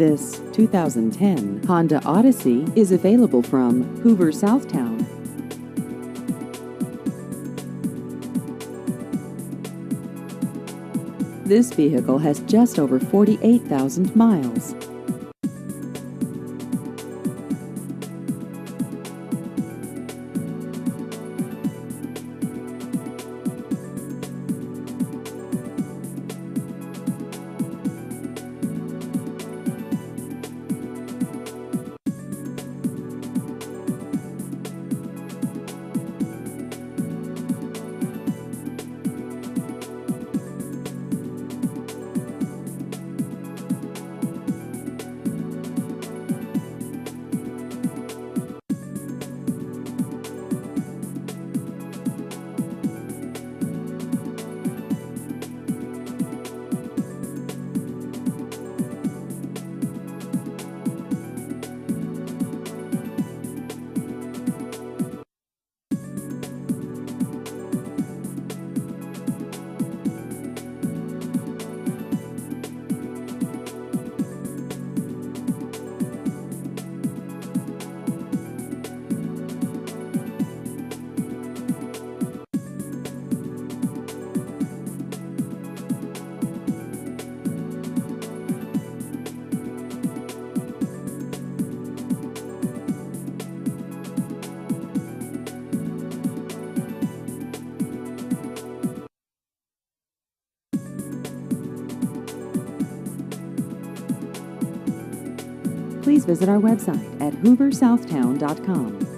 This 2010 Honda Odyssey is available from Hoover Southtown. This vehicle has just over 48,000 miles. Please visit our website at hooversouthtown.com.